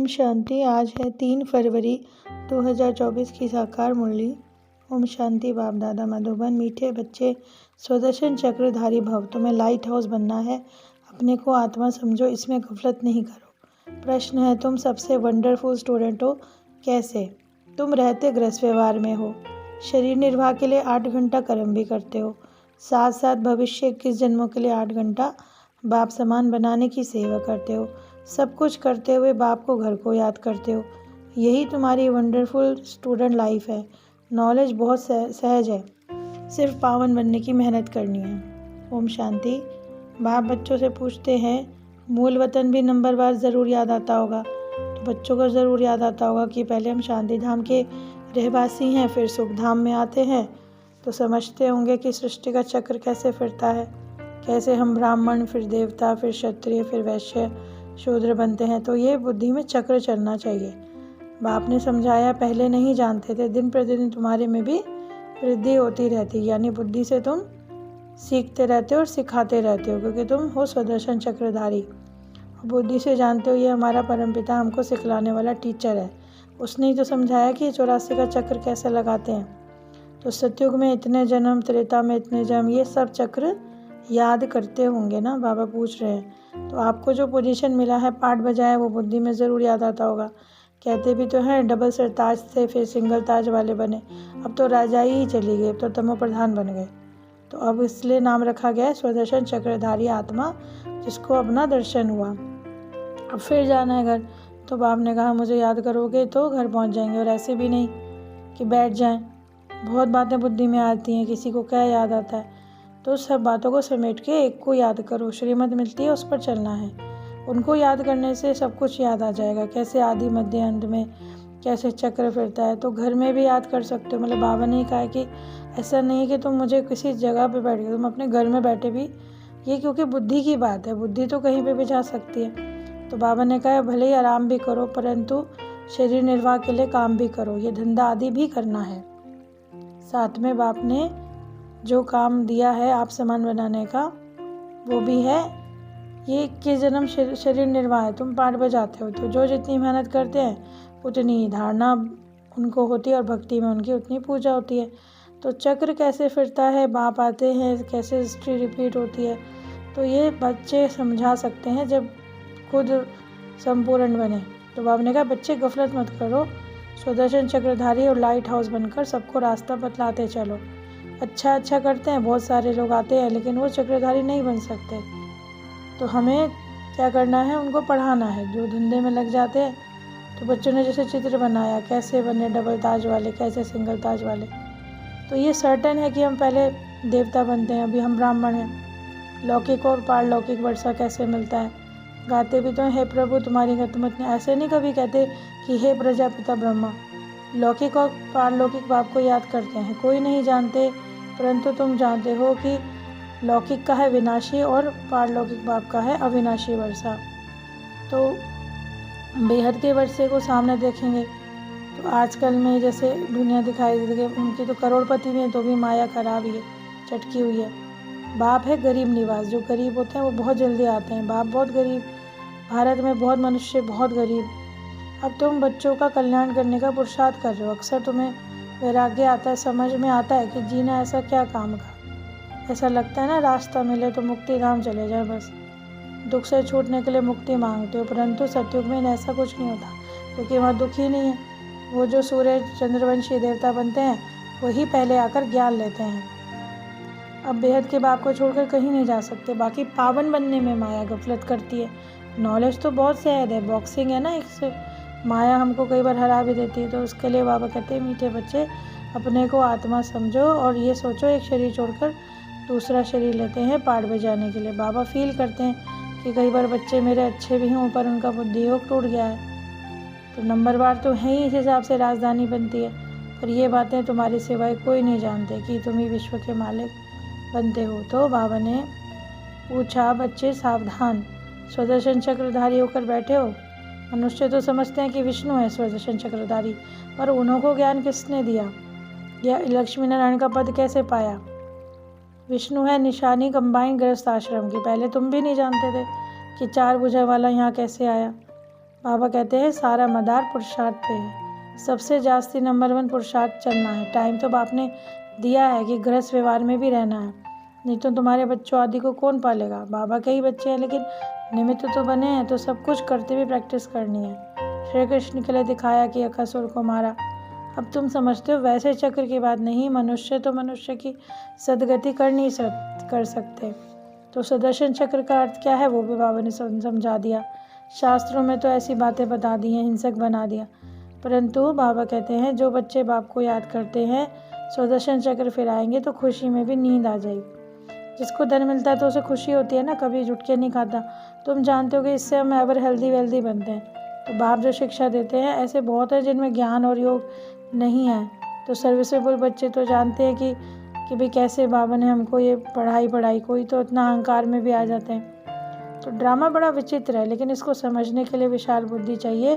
शांति। आज है 3 फरवरी 2024 की साकार मुरली। ओम शांति। बाप दादा मधुबन। मीठे बच्चे, स्वदर्शन चक्रधारी भव। तुम्हें लाइट हाउस बनना है। अपने को आत्मा समझो, इसमें गफलत नहीं करो। प्रश्न है, तुम सबसे वंडरफुल स्टूडेंट हो। कैसे? तुम रहते गृहस्थ व्यवहार में हो, शरीर निर्वाह के लिए 8 घंटा कर्म भी करते हो, साथ साथ भविष्य 21 जन्मों के लिए 8 घंटा बाप समान बनाने की सेवा करते हो। सब कुछ करते हुए बाप को, घर को याद करते हो। यही तुम्हारी वंडरफुल स्टूडेंट लाइफ है। नॉलेज बहुत सहज है, सिर्फ पावन बनने की मेहनत करनी है। ओम शांति। बाप बच्चों से पूछते हैं, मूल वतन भी नंबरवार ज़रूर याद आता होगा। तो बच्चों को ज़रूर याद आता होगा कि पहले हम शांति धाम के रहवासी हैं, फिर सुख धाम में आते हैं। तो समझते होंगे कि सृष्टि का चक्र कैसे फिरता है, कैसे हम ब्राह्मण, फिर देवता, फिर क्षत्रिय, फिर वैश्य, शूद्र बनते हैं। तो ये बुद्धि में चक्र चलना चाहिए। बाप ने समझाया, पहले नहीं जानते थे, दिन प्रतिदिन तुम्हारे में भी वृद्धि होती रहती, यानी बुद्धि से तुम सीखते रहते हो और सिखाते रहते हो, क्योंकि तुम हो स्वदर्शन चक्रधारी। बुद्धि से जानते हो ये हमारा परमपिता हमको सिखलाने वाला टीचर है। उसने ही तो समझाया कि 84 का चक्र कैसे लगाते हैं। तो सतयुग में इतने जन्म, त्रेता में इतने जन्म, ये सब चक्र याद करते होंगे ना, बाबा पूछ रहे हैं। तो आपको जो पोजीशन मिला है, पाठ बजाया, वो बुद्धि में ज़रूर याद आता होगा। कहते भी तो हैं, डबल सर ताज थे, फिर सिंगल ताज वाले बने। अब तो राजाई ही चली गई, अब तो तमो प्रधान बन गए। तो अब इसलिए नाम रखा गया है स्वदर्शन चक्रधारी आत्मा, जिसको अपना दर्शन हुआ। अब फिर जाना है घर। तो बाप ने कहा, मुझे याद करोगे तो घर पहुंच जाएंगे, और ऐसे भी नहीं कि बैठ जाएं। बहुत बातें बुद्धि में आती हैं, किसी को क्या याद आता है। तो सब बातों को समेट के एक को याद करो। श्रीमत मिलती है, उस पर चलना है। उनको याद करने से सब कुछ याद आ जाएगा, कैसे आदि मध्य अंत में कैसे चक्र फिरता है। तो घर में भी याद कर सकते हो। मतलब बाबा ने ही कहा कि ऐसा नहीं कि तुम मुझे किसी जगह पे बैठ गए, तुम अपने घर में बैठे भी, ये क्योंकि बुद्धि की बात है, बुद्धि तो कहीं पे भी जा सकती है। तो बाबा ने कहा, भले ही आराम भी करो, परंतु शरीर निर्वाह के लिए काम भी करो। ये धंधा आदि भी करना है। साथ में बाप ने जो काम दिया है आप समान बनाने का, वो भी है। ये 21 जन्म शरीर निर्वाह है। तुम पाठ बजाते हो, तो जो जितनी मेहनत करते हैं उतनी धारणा उनको होती है, और भक्ति में उनकी उतनी पूजा होती है। तो चक्र कैसे फिरता है, बाप आते हैं, कैसे हिस्ट्री रिपीट होती है, तो ये बच्चे समझा सकते हैं जब खुद संपूर्ण बने। तो बाप ने कहा, बच्चे गफलत मत करो, स्वदर्शन चक्रधारी और लाइट हाउस बनकर सबको रास्ता बतलाते चलो। अच्छा करते हैं, बहुत सारे लोग आते हैं, लेकिन वो चक्रधारी नहीं बन सकते। तो हमें क्या करना है, उनको पढ़ाना है। जो धंधे में लग जाते हैं, तो बच्चों ने जैसे चित्र बनाया, कैसे बने डबल ताज वाले, कैसे सिंगल ताज वाले। तो ये सर्टेन है कि हम पहले देवता बनते हैं, अभी हम ब्राह्मण हैं। लौकिक और पारलौकिक वर्षा कैसे मिलता है। गाते भी तो, हे प्रभु तुम्हारी गतमत ने, ऐसे नहीं कभी कहते कि हे प्रजापिता ब्रह्मा। लौकिक और पारलौकिक बाप को याद करते हैं। कोई नहीं जानते, परंतु तुम जानते हो कि लौकिक का है विनाशी और पारलौकिक बाप का है अविनाशी वर्षा। तो बेहद के वर्षे को सामने देखेंगे। तो आजकल में जैसे दुनिया दिखाई देती है, उनकी तो करोड़पति में, तो भी माया खराब ही है, चटकी हुई है। बाप है गरीब निवास। जो गरीब होते हैं वो बहुत जल्दी आते हैं। बाप बहुत गरीब, भारत में बहुत मनुष्य बहुत गरीब। अब तुम बच्चों का कल्याण करने का पुरुषार्थ कर रहे हो। अक्सर तुम्हें वैराग्य आता है, समझ में आता है कि जीना ऐसा क्या काम का। ऐसा लगता है ना, रास्ता मिले तो मुक्ति धाम चले जाए, बस दुख से छूटने के लिए मुक्ति मांगते हो। परंतु सतयुग में ऐसा कुछ नहीं होता, क्योंकि वहाँ दुख ही नहीं है। वो जो सूर्य चंद्रवंशी देवता बनते हैं, वही पहले आकर ज्ञान लेते हैं। अब बेहद के बाप को छोड़कर कहीं नहीं जा सकते। बाकी पावन बनने में माया गफलत करती है। नॉलेज तो बहुत सहज है, बॉक्सिंग है ना, इससे माया हमको कई बार हरा भी देती है। तो उसके लिए बाबा कहते हैं, मीठे बच्चे, अपने को आत्मा समझो, और ये सोचो एक शरीर छोड़कर दूसरा शरीर लेते हैं पाठ बजाने के लिए। बाबा फील करते हैं कि कई बार बच्चे मेरे अच्छे भी हों, पर उनका बुद्धि योग टूट गया है। तो नंबरवार तो है ही, इस हिसाब से राजधानी बनती है। पर ये बातें तुम्हारे सिवाय कोई नहीं जानते कि तुम ही विश्व के मालिक बनते हो। तो बाबा ने पूछा, बच्चे सावधान, स्वदर्शन चक्रधारी होकर बैठे हो। मनुष्य तो समझते हैं कि विष्णु है स्वदर्शन चक्रधारी, पर उन्हों को ज्ञान किसने दिया, या लक्ष्मी नारायण का पद कैसे पाया। विष्णु है निशानी कंबाइन गृहस्थ आश्रम की। पहले तुम भी नहीं जानते थे कि 4 भुजा वाला यहाँ कैसे आया। बाबा कहते हैं सारा मदार पुरुषार्थ पे है, सबसे जास्ती नंबर 1 पुरुषार्थ चलना है। टाइम तो बाप ने दिया है कि गृहस्थ व्यवहार में भी रहना है, नहीं तो तुम्हारे बच्चों आदि को कौन पालेगा। बाबा के ही बच्चे हैं लेकिन निमित्त तो बने हैं, तो सब कुछ करते हुए प्रैक्टिस करनी है। श्री कृष्ण के लिए दिखाया कि अकासुर को मारा, अब तुम समझते हो वैसे चक्र की बात नहीं। मनुष्य तो मनुष्य की सदगति कर सकते। तो सुदर्शन चक्र का अर्थ क्या है वो भी बाबा ने समझा दिया। शास्त्रों में तो ऐसी बातें बता दी हैं, हिंसक बना दिया, परंतु बाबा कहते हैं जो बच्चे बाप को याद करते हैं सुदर्शन चक्र फिराएंगे तो खुशी में भी नींद आ जाएगी। जिसको धन मिलता है तो उसे खुशी होती है ना, कभी जुट के नहीं खाता। तुम जानते हो कि इससे हम एवर हेल्दी वेल्दी बनते हैं। तो बाप जो शिक्षा देते हैं ऐसे बहुत है जिनमें ज्ञान और योग नहीं है। तो सर्विसेबल बच्चे तो जानते हैं कि भाई कैसे बाबा ने हमको ये पढ़ाई, कोई तो इतना अहंकार में भी आ जाते हैं। तो ड्रामा बड़ा विचित्र है, लेकिन इसको समझने के लिए विशाल बुद्धि चाहिए।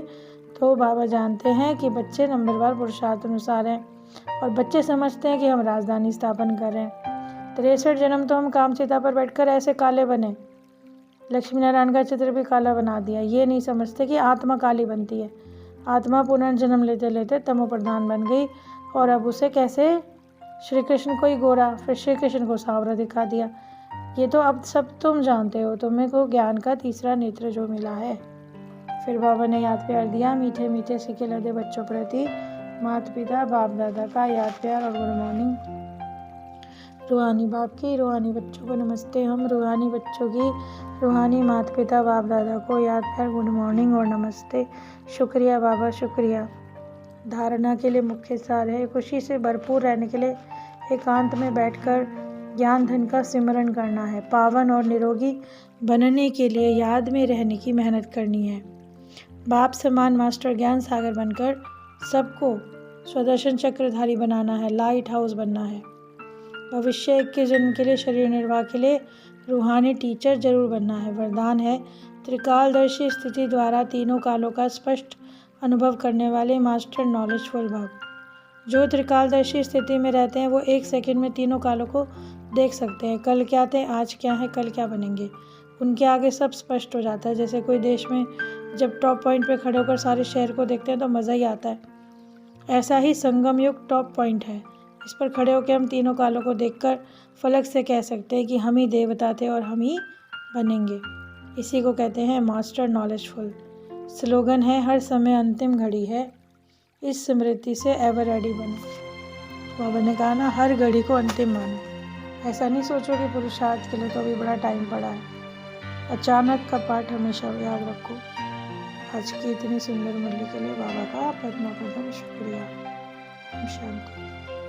तो बाबा जानते हैं कि बच्चे नंबरवार पुरुषार्थ अनुसार हैं, और बच्चे समझते हैं कि हम राजधानी स्थापन कर रहे हैं। 63 जन्म तो हम कामचिता पर बैठकर ऐसे काले बने, लक्ष्मी नारायण का चित्र भी काला बना दिया। ये नहीं समझते कि आत्मा काली बनती है। आत्मा पुनर्जन्म लेते लेते तमो प्रधान बन गई, और अब उसे कैसे श्री कृष्ण को ही गोरा, फिर श्री कृष्ण को सांवरा दिखा दिया। ये तो अब सब तुम जानते हो, तुम्हें को ज्ञान का तीसरा नेत्र जो मिला है। फिर बाबा ने याद प्यार दिया, मीठे मीठे सिक्के लदे बच्चों प्रति माता पिता बाप दादा का याद प्यार और गुड मॉर्निंग। रूहानी बाप की रूहानी बच्चों को नमस्ते। हम रूहानी बच्चों की रूहानी माता पिता बाप दादा को याद प्यार गुड मॉर्निंग और नमस्ते। शुक्रिया बाबा, शुक्रिया। धारणा के लिए मुख्य सार है, खुशी से भरपूर रहने के लिए एकांत में बैठकर ज्ञान धन का सिमरन करना है। पावन और निरोगी बनने के लिए याद में रहने की मेहनत करनी है। बाप समान मास्टर ज्ञान सागर बनकर सबको स्वदर्शन चक्रधारी बनाना है, लाइट हाउस बनना है। भविष्य 21 जन्म के लिए शरीर निर्वाह के लिए रूहानी टीचर जरूर बनना है। वरदान है त्रिकालदर्शी स्थिति द्वारा तीनों कालों का स्पष्ट अनुभव करने वाले मास्टर नॉलेजफुल भव। जो त्रिकालदर्शी स्थिति में रहते हैं वो 1 सेकंड में तीनों कालों को देख सकते हैं। कल क्या थे, आज क्या है, कल क्या बनेंगे, उनके आगे सब स्पष्ट हो जाता है। जैसे कोई देश में जब टॉप पॉइंट पे खड़े होकर सारे शहर को देखते हैं तो मज़ा ही आता है, ऐसा ही संगम युग टॉप पॉइंट है। इस पर खड़े होकर हम तीनों कालों को देखकर फलक से कह सकते हैं कि हम ही देवता थे और हम ही बनेंगे। इसी को कहते हैं मास्टर नॉलेजफुल। स्लोगन है हर समय अंतिम घड़ी है, इस स्मृति से एवर रेडी बनो। बाबा ने कहा ना, हर घड़ी को अंतिम मानो। ऐसा नहीं सोचो कि पुरुषार्थ के लिए तो अभी बड़ा टाइम पड़ा है। अचानक का पाठ हमेशा याद रखो। आज की इतनी सुंदर मूल्य के लिए बाबा का पद्म शुक्रिया। शांति।